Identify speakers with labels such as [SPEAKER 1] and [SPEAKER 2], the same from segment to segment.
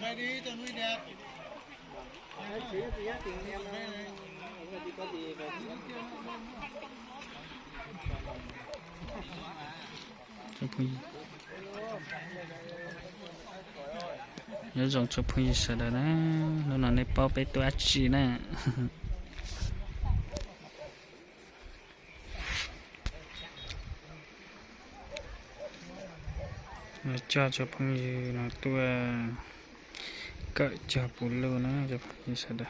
[SPEAKER 1] Đây đi cho nuôi đẹp.
[SPEAKER 2] nhớ dùng chụp hình sợ đó nó nói này bao bé tôi chỉ nè cho chụp hình nó tôi cởi chụp bún luôn á chụp hình sợ đó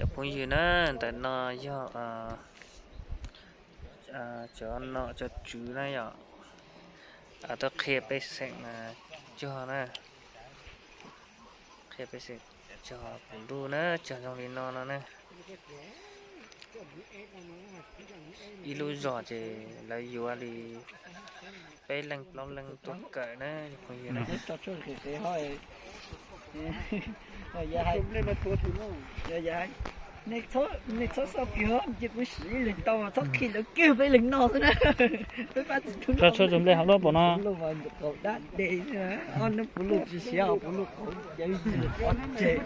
[SPEAKER 2] chụp hình gì nữa tại nó do cho nó cho chú này ạ tôi khép cái sẹn cho nè khép cái sẹn cho bún đu nữa cho trong đi nó nè ilu giỏ thì là yêu ali bé lăng long lăng tuột cỡ nữa không gì nữa
[SPEAKER 3] cho chơi cái hơi rồi dài lên mà thua thì nó dài này số sao kiểu chỉ có sĩ lên to số khi nó kêu với lên no thôi đó
[SPEAKER 2] cho chúng đây học đó bỏ nó
[SPEAKER 3] lúc mà cậu đã để on nó phụ lục chỉ xéo phụ lục cậu dây chỉ quan chế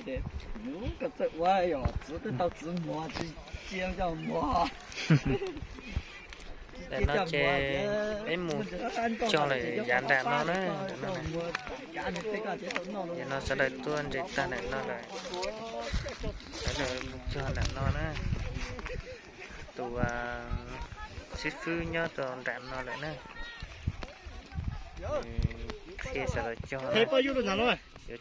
[SPEAKER 3] để nếu cái sự quá rồi chỉ tới tao chỉ mua chỉ chiên cho mua
[SPEAKER 2] để nó chơi cái mù cho lại dàn đạn nó đấy nó sẽ đợi tuôn để ta lại nó lại để cho đạn nó đấy tụ xích phư nhớ tụ đạn nó lại nữa khi sẽ đợi cho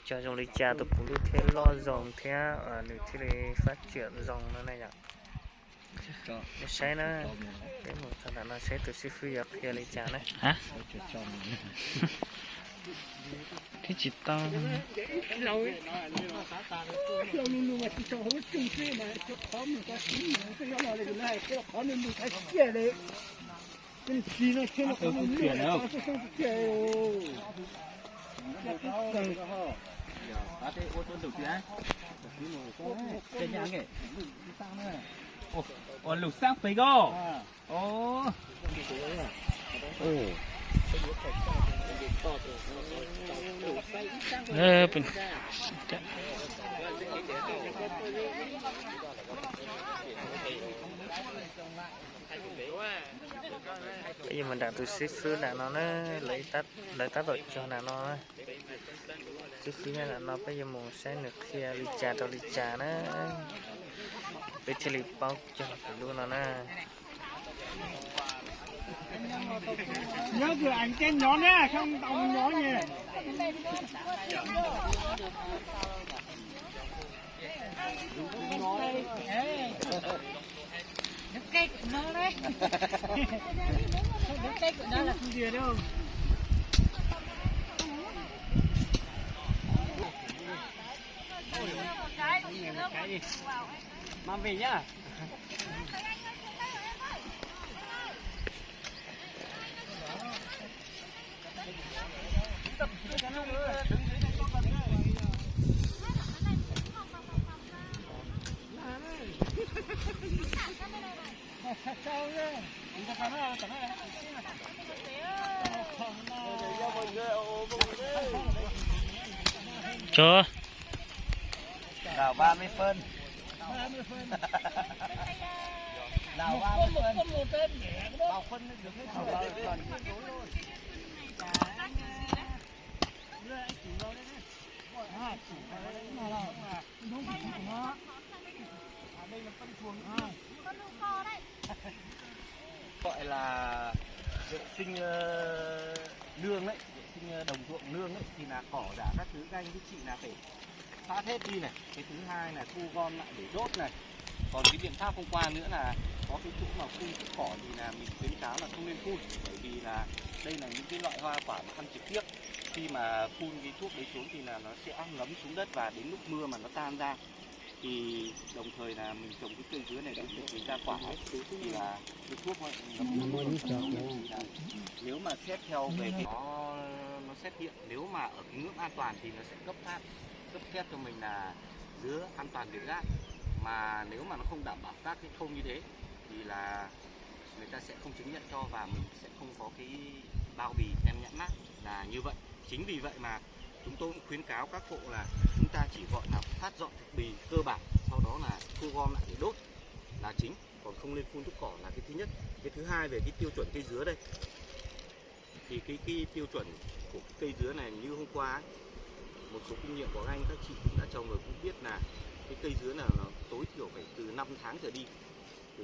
[SPEAKER 2] cho trong lịch cha tụ cũng thế lo dòng thế để thế phát triển dòng nó này nhỉ nó sẽ nó cái một thằng nó sẽ từ xí phi vào kia lấy chả này hả cái chỉ to
[SPEAKER 4] ồ lục sang phải go ồ
[SPEAKER 2] bình bây giờ mình đặt từ xí phứ là nó lấy tắt rồi cho là nó xí phứ là nó bây giờ mình sẽ được kia đi trà cho đi trà nó bây giờ bao cho luôn nó nè
[SPEAKER 1] Nhớ cửa ảnh trên nhỏ nhé, không đồng nhỏ nhé.
[SPEAKER 5] Cây của nó đấy. Cây của nó là không gì đâu.
[SPEAKER 4] mang về nhá
[SPEAKER 2] cho
[SPEAKER 4] đào 30 phân đào 30 phân đào phân được hết rồi gọi là vệ sinh nương đấy, vệ sinh đồng ruộng nương đấy thì là cỏ giả các thứ canh cái chị là phải phát hết đi này. Cái thứ hai là thu gom lại để đốt này. Còn cái biện pháp hôm qua nữa là có cái chỗ mà phun thuốc cỏ thì là mình khuyến cáo là không nên phun, bởi vì là đây là những cái loại hoa quả mà ăn trực tiếp. Khi mà phun cái thuốc đấy xuống thì là nó sẽ ngấm xuống đất và đến lúc mưa mà nó tan ra thì đồng thời là mình trồng cái cây dứa này cũng được ra quả ấy, thì là cái thuốc nếu mà xét theo về cái nó xét hiện, nếu mà ở cái ngưỡng an toàn thì nó sẽ cấp phép cho mình là dứa an toàn việt gáp, mà nếu mà nó không đảm bảo các cái khâu như thế thì là người ta sẽ không chứng nhận cho, và mình sẽ không có cái bao bì tem nhãn mác là như vậy. Chính vì vậy mà chúng tôi cũng khuyến cáo các hộ là chúng ta chỉ gọi là phát dọn thực bì cơ bản, sau đó là thu gom lại để đốt là chính, còn không nên phun thuốc cỏ là cái thứ nhất. Cái thứ hai, về cái tiêu chuẩn cây dứa đây, thì cái tiêu chuẩn của cây dứa này như hôm qua ấy, một số kinh nghiệm của anh các chị cũng đã trồng rồi cũng biết là cái cây dứa nào nó tối thiểu phải từ 5 tháng trở đi, thì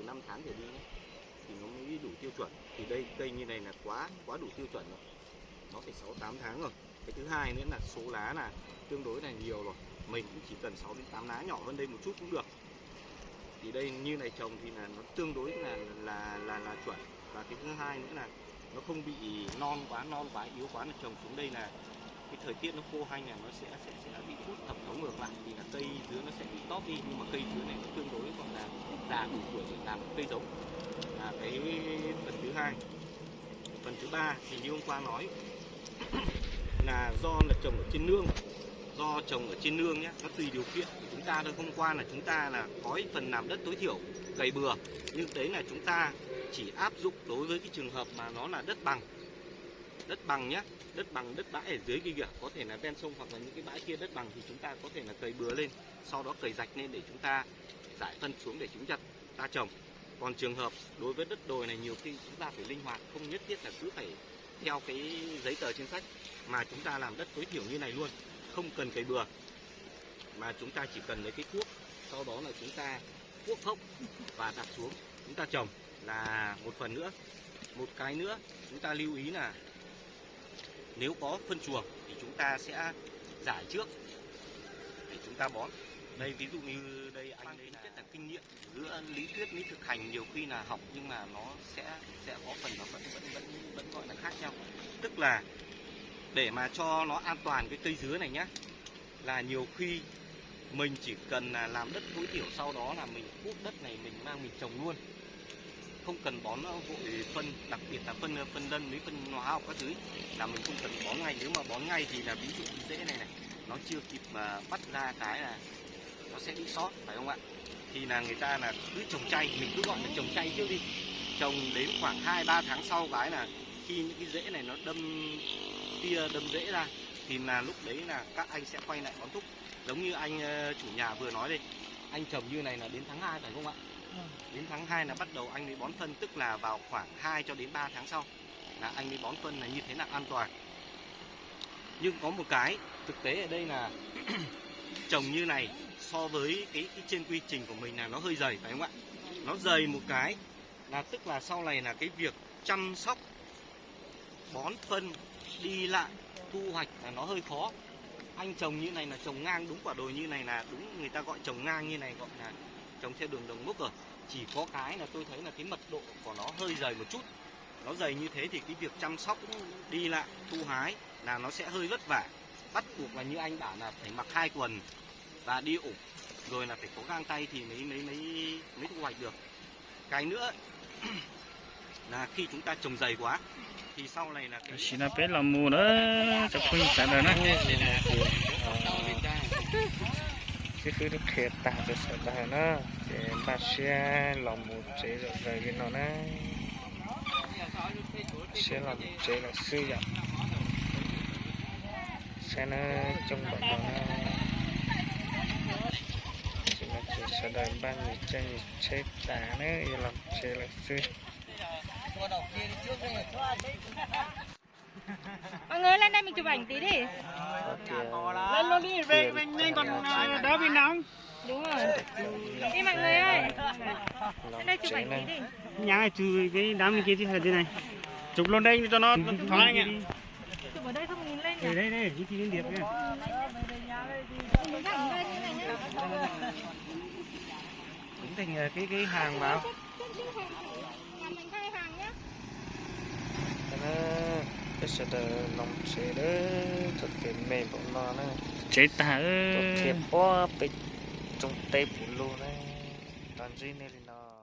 [SPEAKER 4] nó mới đủ tiêu chuẩn. Thì đây cây như này là quá đủ tiêu chuẩn rồi, nó phải 6-8 tháng rồi. Cái thứ hai nữa là số lá là tương đối là nhiều rồi, mình cũng chỉ cần 6-8 lá, nhỏ hơn đây một chút cũng được. Thì đây như này trồng thì là nó tương đối là chuẩn. Và cái thứ hai nữa là nó không bị non quá yếu quá, là trồng xuống đây là cái thời tiết nó khô hanh là nó sẽ bị hút thẩm thấu ngược lại, thì là cây dứa nó sẽ bị tóp đi. Nhưng mà cây dứa này nó tương đối gọi là già đủ tuổi để làm cây giống, là cái phần thứ hai. Phần thứ ba thì như hôm qua nói là do là trồng ở trên nương, nhé, nó tùy điều kiện của chúng ta thôi. Hôm qua là chúng ta là có phần làm đất tối thiểu cày bừa, nhưng đấy là chúng ta chỉ áp dụng đối với cái trường hợp mà nó là đất bằng nhé, đất bằng, đất bãi ở dưới kia kìa, có thể là ven sông hoặc là những cái bãi kia đất bằng thì chúng ta có thể là cày bừa lên, sau đó cày rạch lên để chúng ta giải phân xuống để chúng ta trồng. Còn trường hợp đối với đất đồi này nhiều khi chúng ta phải linh hoạt, không nhất thiết là cứ phải theo cái giấy tờ trên sách, mà chúng ta làm đất tối thiểu như này luôn, không cần cày bừa, mà chúng ta chỉ cần lấy cái cuốc, sau đó là chúng ta cuốc hốc và đặt xuống chúng ta trồng là một phần nữa. Một cái nữa chúng ta lưu ý là nếu có phân chuồng thì chúng ta sẽ rải trước để chúng ta bón. Đây ví dụ như đây anh đây là kinh nghiệm giữa lý thuyết với thực hành, nhiều khi là học nhưng mà nó sẽ có phần nó vẫn gọi là khác nhau. Tức là để mà cho nó an toàn cái cây dứa này nhá, là nhiều khi mình chỉ cần là làm đất tối thiểu, sau đó là mình cuốc đất này mình mang mình trồng luôn, không cần bón vội phân, đặc biệt là phân lân với phân hóa học các thứ là mình không cần bón ngay. Nếu mà bón ngay thì là ví dụ cái rễ này nó chưa kịp mà bắt ra cái là nó sẽ bị sót, phải không ạ? Thì là người ta là cứ trồng chay, mình cứ gọi là trồng chay trước đi, trồng đến khoảng 2-3 tháng sau cái là khi những cái rễ này nó đâm rễ ra thì là lúc đấy là các anh sẽ quay lại bón thúc. Giống như anh chủ nhà vừa nói đây, anh trồng như này là đến tháng 2 phải không ạ? Đến tháng 2 là bắt đầu anh mới bón phân, tức là vào khoảng 2 cho đến 3 tháng sau là anh mới bón phân, là như thế là an toàn. Nhưng có một cái thực tế ở đây là trồng như này so với cái trên quy trình của mình là nó hơi dày, phải không ạ? Nó dày một cái là tức là sau này là cái việc chăm sóc, bón phân, đi lại, thu hoạch là nó hơi khó. Anh trồng như này là trồng ngang, đúng quả đồi như này là đúng, người ta gọi trồng ngang như này gọi là trồng theo đường đồng mốc rồi. Chỉ có cái là tôi thấy là cái mật độ của nó hơi dày một chút. Nó dày như thế thì cái việc chăm sóc, đi lại, thu hái là nó sẽ hơi vất vả. Bắt buộc là như anh bảo là phải mặc 2 quần và đi ủng, rồi là phải có găng tay thì mới thu hoạch được. Cái nữa là khi chúng ta trồng dày quá thì sau này là cái
[SPEAKER 2] chỉ là bé làm mù nữa cho khuyên trả đời nó cái thứ được khét ta cho sợ đời nó để ba xe làm mù chế rồi cái nó này xe làm chế là sư dặm xe nó trong bọn nó chỉ là chế sợ đời ban người chơi chế tả nữa làm chế là sư.
[SPEAKER 5] Mọi người lên đây mình chụp ảnh tí đi.
[SPEAKER 1] Lên luôn đi, về mình nhanh còn đỡ bị nóng.
[SPEAKER 5] Đúng rồi. Đi mọi người ơi. Lên đây chụp ảnh tí đi.
[SPEAKER 1] Nhà này chụp cái đám kia thì hay là thế này. Chụp luôn đây cho nó thoải anh ạ.
[SPEAKER 5] Chụp ở đây không nhìn lên nhỉ?
[SPEAKER 1] Đây cái chi điệp kìa.
[SPEAKER 5] Mình ảnh đây như này nhá.
[SPEAKER 2] Tính thành cái hàng vào.
[SPEAKER 5] Làm thành 2 hàng nhá.
[SPEAKER 2] Cái sẽ lòng chế đó thực hiện mềm bọn nó chế tả thực hiện bó bịch trong tây bù luôn đấy toàn gì này thì nó